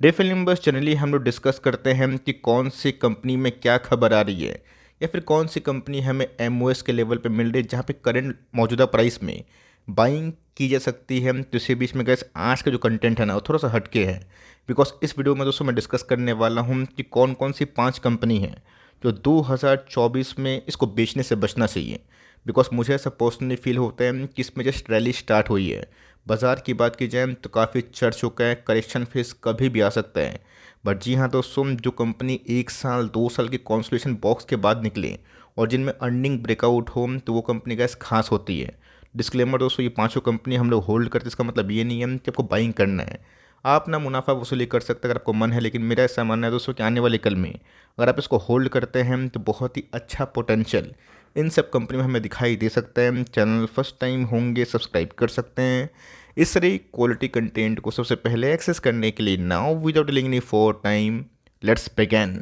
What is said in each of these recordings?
रेफेल numbers generally हम लोग discuss करते हैं कि कौन सी कंपनी में क्या खबर आ रही है या फिर कौन सी कंपनी हमें एमओएस के लेवल पे मिल रही है जहाँ पे करंट मौजूदा प्राइस में बाइंग की जा सकती है। तो इसी बीच में गैस आज का जो कंटेंट है ना वो थोड़ा सा हटके है। बिकॉज इस वीडियो में दोस्तों मैं डिस्कस करने वाला हूँ कि कौन कौन सी 5 कंपनी हैं जो 2024 में इसको बेचने से बचना चाहिए। बिकॉज मुझे ऐसा पर्सनली फील होता है कि इसमें जस्ट रैली स्टार्ट हुई है। बाज़ार की बात की जाए तो काफ़ी चढ़ चुका है, करेक्शन फेस कभी भी आ सकता है। बट जी हाँ दोस्तों, जो कंपनी 1 साल 2 साल के कॉन्सोलेशन बॉक्स के बाद निकले और जिनमें अर्निंग ब्रेकआउट हो तो वो कंपनी गैस खास होती है। डिस्क्लेमर दोस्तों, ये पांचों कंपनी हम लोग होल्ड करते हैं, इसका मतलब ये नहीं है कि आपको बाइंग करना है। आप ना मुनाफा वसूली कर सकते हैं अगर आपको मन है, लेकिन मेरा ऐसा मानना है दोस्तों कि आने वाले कल में अगर आप इसको होल्ड करते हैं तो बहुत ही अच्छा पोटेंशियल इन सब कंपनी में हमें दिखाई दे सकता है। चैनल फर्स्ट टाइम होंगे सब्सक्राइब कर सकते हैं इस तरह क्वालिटी कंटेंट को सबसे पहले एक्सेस करने के लिए। Now without delaying any for time, let's begin.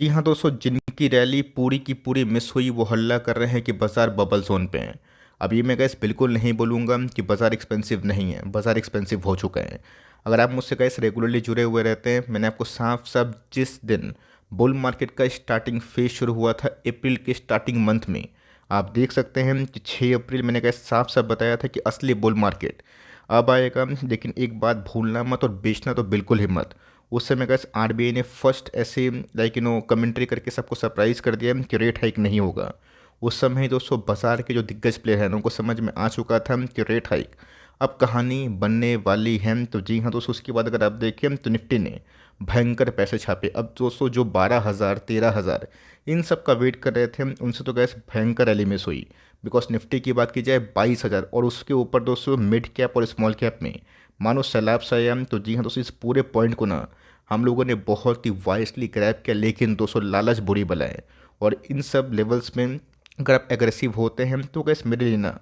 जी हाँ दोस्तों, जिनकी रैली पूरी की पूरी मिस हुई वो हल्ला कर रहे हैं कि बाजार बबल जोन पे है। अब ये मैं गैस बिल्कुल नहीं बोलूँगा कि बाजार एक्सपेंसिव नहीं है, बाजार एक्सपेंसिव हो चुका है। अगर आप मुझसे गैस रेगुलरली जुड़े हुए रहते हैं, मैंने आपको साफ साफ जिस दिन बुल मार्केट का स्टार्टिंग फेज शुरू हुआ था अप्रैल के स्टार्टिंग मंथ में, आप देख सकते हैं कि 6 अप्रैल मैंने गैस साफ साफ बताया था कि असली बुल मार्केट अब आएगा। लेकिन एक बात भूलना मत और बेचना तो बिल्कुल ही मत। उस समय गैस आरबीआई ने फर्स्ट ऐसे कमेंट्री करके सबको सरप्राइज़ कर दिया कि रेट हाइक नहीं होगा। उस समय ही दोस्तों बाजार के जो दिग्गज प्लेयर हैं उनको समझ में आ चुका था कि रेट हाइक अब कहानी बनने वाली है। तो जी हाँ दोस्तों, उसके बाद अगर आप देखें तो निफ्टी ने भयंकर पैसे छापे। अब दोस्तों जो 12,000 13,000 इन सब का वेट कर रहे थे उनसे तो गैस भयंकर रैली मिस हुई। बिकॉज निफ्टी की बात की जाए 22,000 और उसके ऊपर दोस्तों मिड कैप और स्मॉल कैप में मानो सैलाब सा आया। तो जी हाँ दोस्तों, इस पूरे पॉइंट को ना हम लोगों ने बहुत ही वाइसली ग्रैब किया। लेकिन दोस्तों लालच बुरी बला है और इन सब लेवल्स में अगर आप एग्रेसिव होते हैं तो गैस मेरे लिए ना,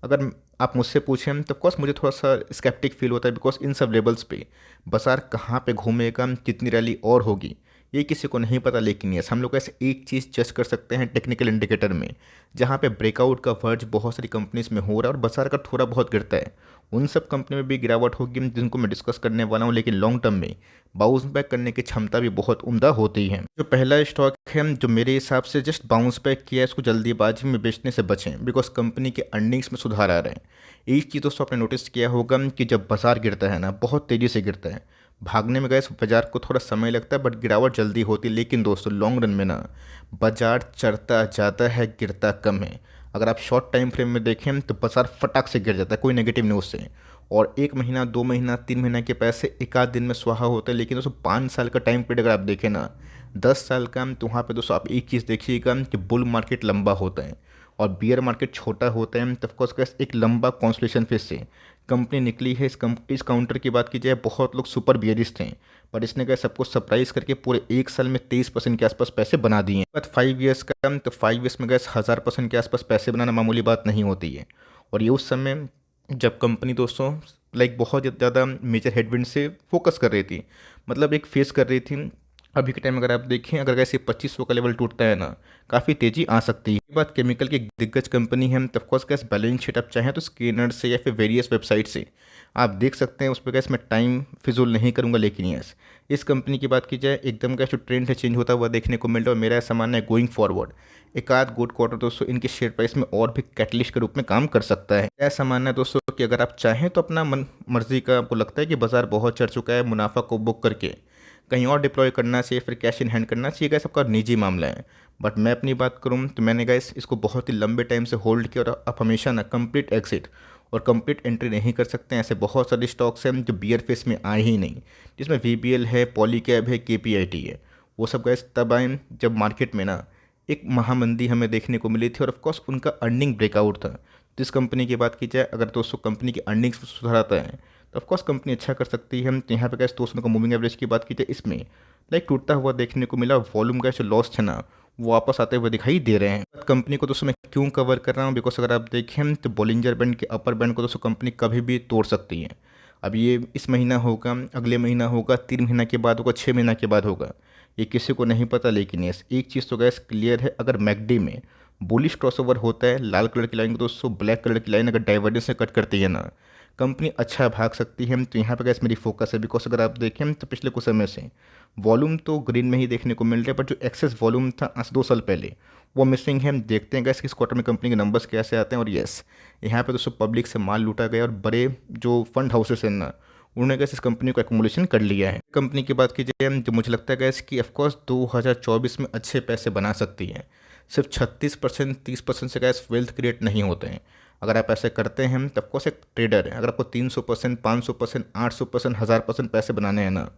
अगर आप मुझसे पूछें तो ऑफकोर्स मुझे थोड़ा सा स्केप्टिक फील होता है। बिकॉज इन सब लेवल्स पे बाजार कहाँ पे घूमेगा, कितनी रैली और होगी ये किसी को नहीं पता। लेकिन यस, हम लोग ऐसे एक चीज़ जज कर सकते हैं टेक्निकल इंडिकेटर में, जहाँ पे ब्रेकआउट का वर्ज बहुत सारी कंपनीज में हो रहा है और बाजार का थोड़ा बहुत गिरता है। उन सब कंपनी में भी गिरावट होगी जिनको मैं डिस्कस करने वाला हूँ। लेकिन लॉन्ग टर्म में बाउंस बैक करने की क्षमता भी बहुत उम्दा होती है। जो पहला स्टॉक है जो मेरे हिसाब से जस्ट बाउंस बैक किया है, इसको जल्दीबाजी में बेचने से बचें। बिकॉज कंपनी के अर्निंग्स में सुधार आ रहे हैं। एक चीज़ दोस्तों आपने नोटिस किया होगा कि जब बाजार गिरता है ना बहुत तेज़ी से गिरता है, भागने में गए बाजार को थोड़ा समय लगता है बट गिरावट जल्दी होती है। लेकिन दोस्तों लॉन्ग रन में ना बाजार चढ़ता जाता है, गिरता कम है। अगर आप शॉर्ट टाइम फ्रेम में देखें तो बाजार फटाक से गिर जाता है कोई नेगेटिव न्यूज़ से, और 1 महीना 2 महीना 3 महीना के पैसे एक आध दिन में स्वाहा होते हैं। लेकिन दोस्तों 5 साल का टाइम पीरियड अगर आप देखें ना, 10 साल का, तो वहाँ पे दोस्तों आप एक चीज़ देखिएगा कि बुल मार्केट लंबा होता है और बियर मार्केट छोटा होता है। तो ऑफकोर्स एक लंबा कॉन्सोलेशन फेज से कंपनी निकली है। इस काउंटर की बात की जाए बहुत लोग सुपर बियरिस्ट थे, पर इसने क्या सबको सरप्राइज करके पूरे 1 साल में 23% के आसपास पैसे बना दिए। बट 5 ईयर्स का, तो 5 ईयर्स में गए 1000% के आसपास पैसे बनाना मामूली बात नहीं होती है। और ये उस समय जब कंपनी दोस्तों बहुत ज़्यादा मेजर हेडविंड से फोकस कर रही थी, मतलब एक फेस कर रही थी। अभी के टाइम अगर आप देखें, अगर ऐसे 2500 का लेवल टूटता है ना, काफ़ी तेज़ी आ सकती है। ये बात केमिकल की दिग्गज कंपनी है, तो ऑफकोर्स कैसे बैलेंस शीट आप चाहें तो स्कैनर से या फिर वेरियस वेबसाइट से आप देख सकते हैं। उस पर कैसे मैं टाइम फिजूल नहीं करूंगा। लेकिन यस, इस कंपनी की बात की जाए एकदम का जो ट्रेंड है चेंज होता हुआ देखने को मिल रहा है। और मेरा ऐसा मानना है गोइंग फॉरवर्ड एक आध गुड क्वार्टर दोस्तों इनके शेयर प्राइस में और भी कैटलिस्ट के रूप में काम कर सकता है। ऐसा मानना है दोस्तों कि अगर आप चाहें तो अपना मन मर्जी का, आपको लगता है कि बाजार बहुत चढ़ चुका है, मुनाफा को बुक करके कहीं और डिप्लॉय करना चाहिए, फिर कैश इन हैंड करना चाहिए, गैस सबका निजी मामला है। बट मैं अपनी बात करूँ तो मैंने गैस इसको बहुत ही लंबे टाइम से होल्ड किया और आप हमेशा ना कंप्लीट एग्जिट और कंप्लीट एंट्री नहीं कर सकते हैं। ऐसे बहुत सारे स्टॉक्स हैं जो बियर फेस में आए ही नहीं, जिसमें वीबीएल है, पॉलीकैब है, केपीआईटी है। वो सब गैस तब आए जब मार्केट में ना एक महामंदी हमें देखने को मिली थी और ऑफकोर्स उनका अर्निंग ब्रेकआउट था। जिस कंपनी की बात की जाए, अगर दोस्तों कंपनी की अर्निंग्स सुधर आता है तो ऑफकोर्स कंपनी अच्छा कर सकती है। तो यहाँ पे गैस दोस्तों को मूविंग एवरेज की बात की जाए, इसमें टूटता हुआ देखने को मिला। वॉल्यूम का जो लॉस थे ना वो वापस आते हुए दिखाई दे रहे हैं। कंपनी को दोस्तों मैं क्यों कवर कर रहा हूँ, बिकॉज अगर आप देखें तो बॉलिंजर बैंड के अपर बैंड को दोस्तों कंपनी कभी भी तोड़ सकती है। अब ये इस महीना होगा, अगले महीना होगा, 3 महीना के बाद होगा, 6 महीना के बाद होगा, ये किसी को नहीं पता। लेकिन यस, एक चीज़ तो गैस क्लियर है, अगर मैकडी में बुलिश क्रॉसओवर होता है, लाल कलर की लाइन को दोस्तों ब्लैक कलर की लाइन अगर डाइवर्जेंस से कट करती है ना, कंपनी अच्छा भाग सकती है, तो यहाँ पे गैस मेरी फोकस है। बिकॉज अगर आप देखें तो पिछले कुछ समय से वॉल्यूम तो ग्रीन में ही देखने को मिल रहा है, पर जो एक्सेस वॉल्यूम था आज 2 साल पहले वो मिसिंग है। हम देखते हैं गैस किस क्वार्टर में कंपनी के नंबर्स कैसे आते हैं। और येस, यहाँ पे दोस्तों पब्लिक से माल लूटा गया और बड़े जो फंड हाउसेस हैं ना, उन्होंने गैस इस कंपनी को एक्मुमुलेशन कर लिया है। कंपनी की बात कीजिए तो मुझे लगता है गैस कि ऑफकोर्स 2024 में अच्छे पैसे बना सकती है। सिर्फ 36% 30% से गैस वेल्थ क्रिएट नहीं होते हैं। अगर आप ऐसे करते हैं तो ऑफकोर्स एक ट्रेडर है, अगर आपको 300%, 500%, 800%, 1000% पैसे बनाने हैं ना,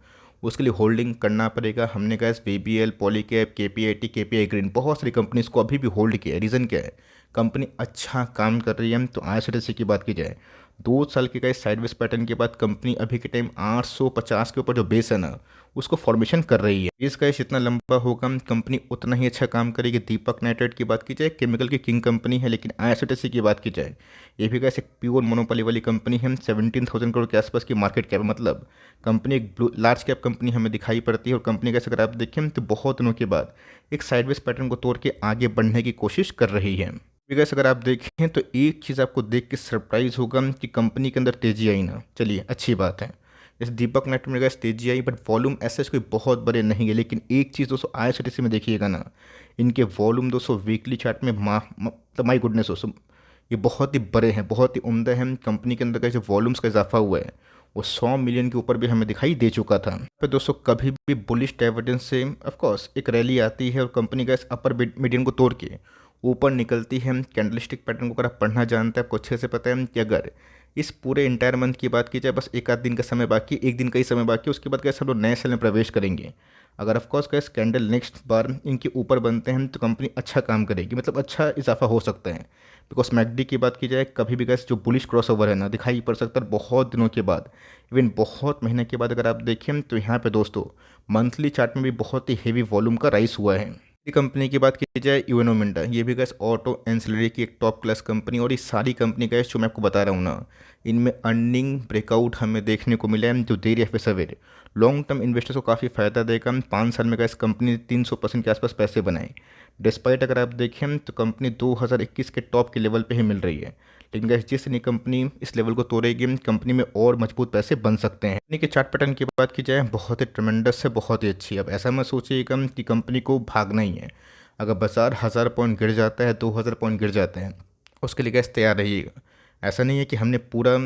उसके लिए होल्डिंग करना पड़ेगा। हमने gas BBL, Polycab, KPIT, KPI green, बहुत सारी कंपनीज को अभी भी होल्ड किया है। रीज़न क्या है? कंपनी अच्छा काम कर रही है। तो आईआरसीटीसी की बात की जाए, 2 साल के गैस साइडवेज पैटर्न के बाद कंपनी अभी के टाइम 850 के ऊपर जो बेस है ना, उसको फॉर्मेशन कर रही है। इस गैस जितना लंबा होगा कंपनी उतना ही अच्छा काम करेगी। दीपक नाइट्रेट की बात की जाए, केमिकल की किंग कंपनी है। लेकिन आईआरसीटीसी की बात की जाए, ये भी गैस एक प्योर मोनोपोली वाली कंपनी है। 17,000 करोड़ के आसपास की मार्केट कैप, मतलब कंपनी एक लार्ज कैप कंपनी हमें दिखाई पड़ती है। और कंपनी कैसे अगर आप देखें तो बहुत दिनों के बाद एक साइडवेज पैटर्न को तोड़ के आगे बढ़ने की कोशिश कर रही है। बिकॉज अगर आप देखें तो एक चीज़ आपको देख के सरप्राइज होगा कि कंपनी के अंदर तेजी आई ना। चलिए अच्छी बात है, जैसे दीपक नेट में गैस तेजी आई, बट वॉल्यूम ऐसे कोई बहुत बड़े नहीं है। लेकिन एक चीज़ दोस्तों आईआरसीटीसी में देखिएगा ना, इनके वॉल्यूम दोस्तों वीकली चार्ट में माई गुडनेस दोस्तों, ये बहुत ही बड़े हैं, बहुत ही उम्दा हैं। कंपनी के अंदर का जो वॉल्यूम्स का इजाफा हुआ है वो 100 मिलियन के ऊपर भी हमें दिखाई दे चुका था। फिर दोस्तों कभी भी बुलिश डाइवर्जेंस से ऑफकोर्स एक रैली आती है और कंपनी का इस अपर मीडियन को तोड़ के ऊपर निकलती है। कैंडलस्टिक पैटर्न को अगर आप पढ़ना जानते हैं, आपको अच्छे से पता है कि अगर इस पूरे इंटायर मंथ की बात की जाए, बस एक आध दिन का समय बाकी, एक दिन का ही समय बाकी, उसके बाद कैसे हम लोग नए साल में प्रवेश करेंगे। अगर ऑफकोर्स कैसे कैंडल नेक्स्ट बार इनके ऊपर बनते हैं तो कंपनी अच्छा काम करेगी, मतलब अच्छा इजाफा हो सकता है। बिकॉज मैकडी की बात की जाए, कभी भी गैस जो बुलिश क्रॉसओवर है ना, दिखाई पड़ सकता है बहुत दिनों के बाद, इवन बहुत महीने के बाद। अगर आप देखें तो यहाँ पे दोस्तों मंथली चार्ट में भी बहुत ही हेवी वॉल्यूम का राइस हुआ है। ये कंपनी की बात की जाए यूएनओ मिंडा, ये भी गैस ऑटो एंसिलरी की एक टॉप क्लास कंपनी। और ये सारी कंपनी गैस जो मैं आपको बता रहा हूँ ना, इनमें अर्निंग ब्रेकआउट हमें देखने को मिला है, जो देर या फिर सवेरे लॉन्ग टर्म इन्वेस्टर्स को काफ़ी फायदा देगा। 5 साल में गैस कंपनी ने 300% के आसपास पैसे बनाए। डिस्पाइट अगर आप देखें तो कंपनी 2021 के टॉप के लेवल पे ही मिल रही है। लेकिन गैस जिस नई कंपनी इस लेवल को तोड़ेगी, कंपनी में और मजबूत पैसे बन सकते हैं। कंपनी के चार्ट पैटर्न की बात की जाए, बहुत ही ट्रमेंडस है, बहुत ही अच्छी है। अब ऐसा मत सोचिएगा कि कंपनी को भागना ही है। अगर बाजार 1000 पॉइंट गिर जाता है, 2000 पॉइंट गिर जाते हैं, उसके लिए गैस तैयार रहिएगा। ऐसा नहीं है कि हमने पूरा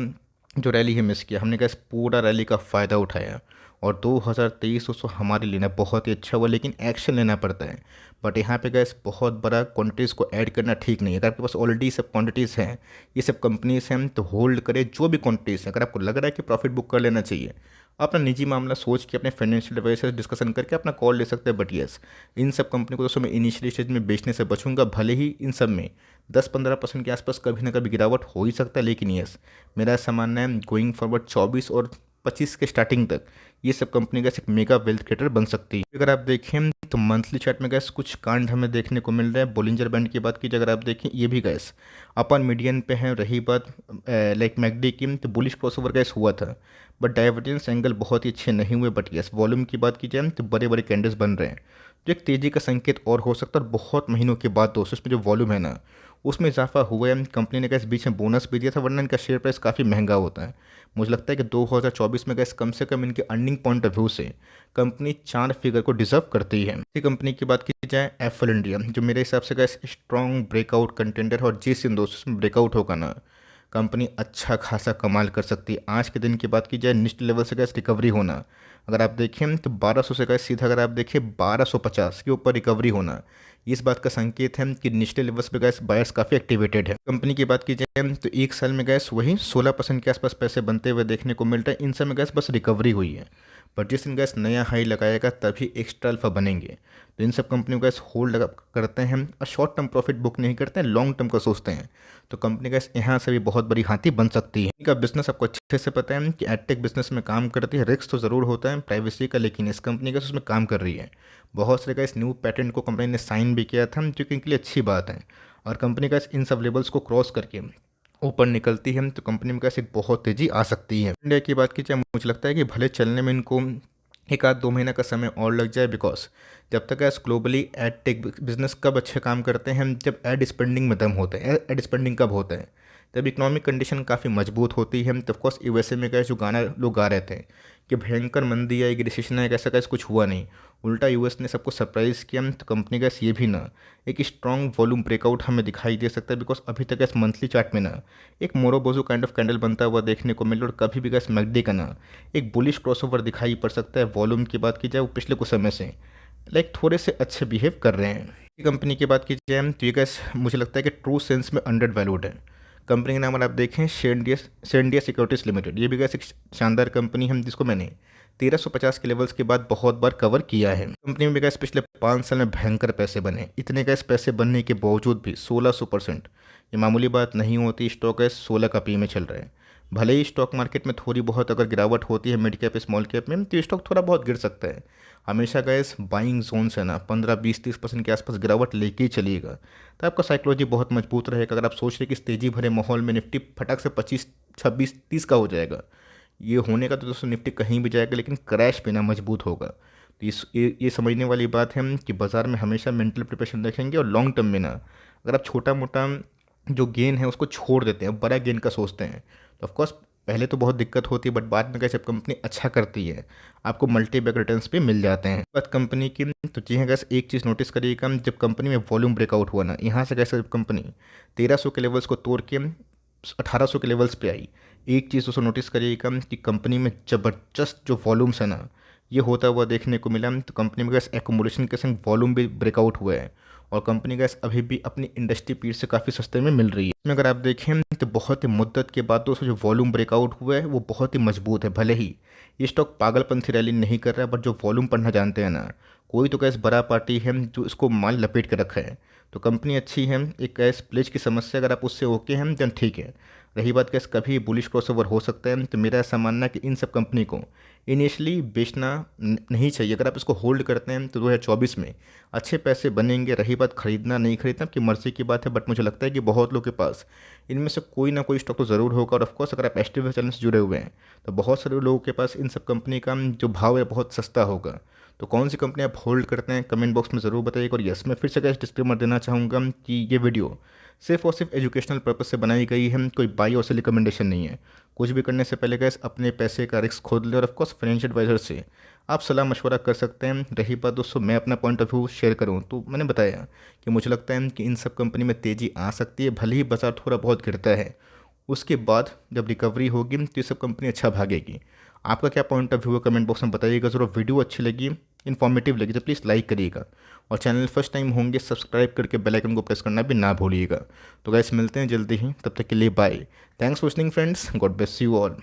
जो रैली है मिस किया, हमने गैस पूरा रैली का फ़ायदा उठाया। और 2023 दोस्तों हमारे लिए ना बहुत ही अच्छा हुआ, लेकिन एक्शन लेना पड़ता है। बट यहाँ पे गैस बहुत बड़ा क्वांटिटीज़ को ऐड करना ठीक नहीं है। अगर आपके पास ऑलरेडी सब क्वांटिटीज़ हैं, ये सब कंपनीज हैं, तो होल्ड करें जो भी क्वांटिटीज़ हैं। अगर आपको लग रहा है कि प्रॉफिट बुक कर लेना चाहिए, अपना निजी मामला सोच के अपने फाइनेंशियल एडवाइजर से डिस्कशन करके अपना कॉल ले सकते हैं। बट येस, इन सब कंपनी को दोस्तों मैं इनिशियली स्टेज में बेचने से बचूंगा। भले ही इन सब में 10-15% के आसपास कभी ना कभी गिरावट हो ही सकता है, लेकिन येस, मेरा ऐसा मानना है गोइंग फॉरवर्ड 24 और 25 के स्टार्टिंग तक ये सब कंपनी गैस एक मेगा वेल्थ क्रिएटर बन सकती है। अगर आप देखें तो मंथली चार्ट में गैस कुछ कांड हमें देखने को मिल रहा है। बोलिंजर बैंड की बात कीजिए, अगर आप देखें ये भी गैस अपर मीडियन पे है। रही बात लाइक मैकडी की, तो बुलिश क्रॉसओवर गैस हुआ था, बट डाइवर्जेंस एंगल बहुत ही अच्छे नहीं हुए। बट यस, वॉल्यूम की बात की जाए तो बड़े बड़े कैंडल्स बन रहे हैं, जो एक तेज़ी का संकेत और हो सकता है। और बहुत महीनों के बाद दोस्तों इसमें जो वॉल्यूम है ना, उसमें इजाफा हुआ है। कंपनी ने गैस बीच में बोनस भी दिया था, वरना इनका शेयर प्राइस काफ़ी महंगा होता है। मुझे लगता है कि 2024 में गैस कम से कम इनके अर्निंग पॉइंट ऑफ व्यू से कंपनी 4 फिगर को डिजर्व करती है। इसी कंपनी की बात की जाए एफएल इंडिया, जो मेरे हिसाब से गैस स्ट्रॉन्ग ब्रेकआउट कंटेंडर, और जिस इन दोस्तों में ब्रेकआउट होगा ना, कंपनी अच्छा खासा कमाल कर सकती है। आज के दिन की बात की जाए, निफ्टी लेवल से गैस रिकवरी होना, अगर आप देखें तो 1200 से गैस सीधा अगर आप देखें 1250 के ऊपर रिकवरी होना, इस बात का संकेत है कि निचले लेवल्स पे गैस बायर्स काफ़ी एक्टिवेटेड है। कंपनी की बात की जाए तो एक साल में गैस वही 16% के आसपास पैसे बनते हुए देखने को मिलता है। इन सब में गैस बस रिकवरी हुई है, बट जिस दिन गैस नया हाई लगाएगा तभी एक्स्ट्रा अल्फा बनेंगे। तो इन सब कंपनियों का गैस होल्ड करते हैं और शॉर्ट टर्म प्रॉफिट बुक नहीं करते हैं, लॉन्ग टर्म का सोचते हैं। तो कंपनी गैस यहाँ से भी बहुत बड़ी हाथी बन सकती है। इनका बिजनेस आपको अच्छे से पता है कि एडटेक बिजनेस में काम करती है। रिस्क तो ज़रूर होता है प्राइवेसी का, लेकिन इस कंपनी का उसमें काम कर रही है। बहुत सारे का इस न्यू पैटेंट को कंपनी ने साइन भी किया था, जो कि इनके लिए अच्छी बात है। और कंपनी का इन सब लेवल्स को क्रॉस करके ऊपर निकलती है तो कंपनी में कैसे बहुत तेज़ी आ सकती है। इंडिया की बात की जाए, मुझे लगता है कि भले चलने में इनको एक आध 2 महीना का समय और लग जाए, बिकॉज जब तक S globally ed tech business कब अच्छे काम करते हैं, जब एड स्पेंडिंग में दम होता है। एड स्पेंडिंग कब होता है? जब इकोनॉमिक कंडीशन काफ़ी मजबूत होती है तो ऑफकोर्स यूएसए में गए जो गाना लोग गा रहे थे कि भयंकर मंदी आएगी, रिसेशन आएगा, ऐसा कैसे कुछ हुआ नहीं। उल्टा यूएस ने सबको सरप्राइज़ किया। तो कंपनी का ये भी ना एक स्ट्रॉन्ग वॉल्यूम ब्रेकआउट हमें दिखाई दे सकता है, बिकॉज अभी तक इस मंथली चार्ट में ना एक मोरोबोजो काइंड ऑफ कैंडल बनता हुआ देखने को मिले, और कभी भी गैस मैकडी का ना एक बुलिश क्रॉसओवर दिखाई पड़ सकता है। वॉल्यूम की बात की जाए वो पिछले कुछ समय से थोड़े से अच्छे बिहेव कर रहे हैं। कंपनी की बात की जाए तो ये गैस मुझे लगता है कि ट्रू सेंस में अंडर वैल्यूड है। कंपनी का नाम अगर आप देखें शेंडिया सिक्योरिटीज़ लिमिटेड, ये भी गैस एक शानदार कंपनी है जिसको मैंने 1350 के लेवल्स के बाद बहुत बार कवर किया है। कंपनी में भी गैस पिछले 5 साल में भयंकर पैसे बने। इतने गैस पैसे बनने के बावजूद भी 1600%, ये मामूली बात नहीं होती। स्टॉक गैस 16 का पी में चल रहा है। भले ही स्टॉक मार्केट में थोड़ी बहुत अगर गिरावट होती है मिड कैप स्मॉल कैप में, तो स्टॉक थोड़ा बहुत गिर सकता है। हमेशा गैस बाइंग जोन से ना 15-20-30% के आसपास गिरावट लेके ही चलिएगा, तो आपका साइकोलॉजी बहुत मजबूत रहेगा। अगर आप सोच रहे कि इस तेज़ी भरे माहौल में निफ्टी फटाक से 25-26-30 का हो जाएगा, ये होने का तो दोस्तों निफ्टी कहीं भी जाएगा, लेकिन क्रैश पे ना मजबूत होगा। तो ये समझने वाली बात है कि बाज़ार में हमेशा मेंटल प्रिपरेशन रखेंगे, और लॉन्ग टर्म में ना अगर आप छोटा मोटा जो गेन है उसको छोड़ देते हैं, बड़ा गेन का सोचते हैं, तो ऑफकोर्स पहले तो बहुत दिक्कत होती है, बट बाद में कैसे कंपनी अच्छा करती है आपको मल्टी बैग रिटर्न्स भी मिल जाते हैं। बात कंपनी की, तो जी हाँ गैस एक चीज़ नोटिस करिएगा, जब कंपनी में वॉल्यूम ब्रेकआउट हुआ ना, यहाँ से कैसे कंपनी 1300 के लेवल्स को तोड़ के 1800 के लेवल्स पे आई। एक चीज़ उसको नोटिस करिएगा कि कंपनी में ज़बरदस्त जो वॉल्यूम्स है ना ये होता हुआ देखने को मिला। तो कंपनी में गैस एकोमोडेशन के संग वॉल्यूम भी ब्रेकआउट हुआ है, और कंपनी गैस अभी भी अपनी इंडस्ट्री पीर से काफ़ी सस्ते में मिल रही है। इसमें अगर आप देखें तो बहुत ही मुद्दत के बाद दोस्तों जो वॉल्यूम ब्रेकआउट हुआ है वो बहुत ही मजबूत है। भले ही ये स्टॉक पागलपंथी रैली नहीं कर रहा है, बट जो वॉल्यूम पढ़ना जानते हैं ना, कोई तो गैस बड़ा पार्टी है जो इसको माल लपेट के रखा है। तो कंपनी अच्छी है। एक गैस प्लेज की समस्या अगर आप उससे ओके हैं देन ठीक है। रही बात गैस कभी बुलिश क्रॉसओवर हो सकता है, तो मेरा ऐसा मानना है कि इन सब कंपनी को इनिशियली बेचना नहीं चाहिए। अगर आप इसको होल्ड करते हैं तो 2024 में अच्छे पैसे बनेंगे। रही बात खरीदना नहीं खरीदना आपकी मर्जी की बात है, बट मुझे लगता है कि बहुत लोगों के पास इनमें से कोई ना कोई स्टॉक तो ज़रूर होगा। और ऑफकोर्स अगर आप एसटीवी चैनल से जुड़े हुए हैं तो बहुत सारे लोगों के पास इन सब कंपनी का जो भाव है बहुत सस्ता होगा। तो कौन सी कंपनी आप होल्ड करते हैं कमेंट बॉक्स में ज़रूर बताइएगा। और यस, मैं फिर से गैस डिस्क्लेमर देना चाहूँगा कि ये वीडियो सिर्फ और सिर्फ एजुकेशनल पर्पज से बनाई गई है, कोई बाई और सेल रिकमेंडेशन नहीं है। कुछ भी करने से पहले गैस अपने पैसे का रिस्क खोद ले, और ऑफकोर्स फाइनेंशियल एडवाइजर से आप सलाह मशवरा कर सकते हैं। रही बात दोस्तों मैं अपना पॉइंट ऑफ व्यू शेयर करूं, तो मैंने बताया कि मुझे लगता है कि इन सब कंपनी में तेज़ी आ सकती है। भले ही बाजार थोड़ा बहुत गिरता है, उसके बाद जब रिकवरी होगी तो ये सब कंपनी अच्छा भागेगी। आपका क्या पॉइंट ऑफ व्यू है कमेंट बॉक्स में बताइएगा ज़रूर। वीडियो अच्छी लगी, इन्फॉर्मेटिव लगी तो प्लीज़ लाइक करिएगा, और चैनल फर्स्ट टाइम होंगे सब्सक्राइब करके बेल आइकन को प्रेस करना भी ना भूलिएगा। तो गाइस मिलते हैं जल्दी ही, तब तक के लिए bye. Thanks for listening friends, God bless you all.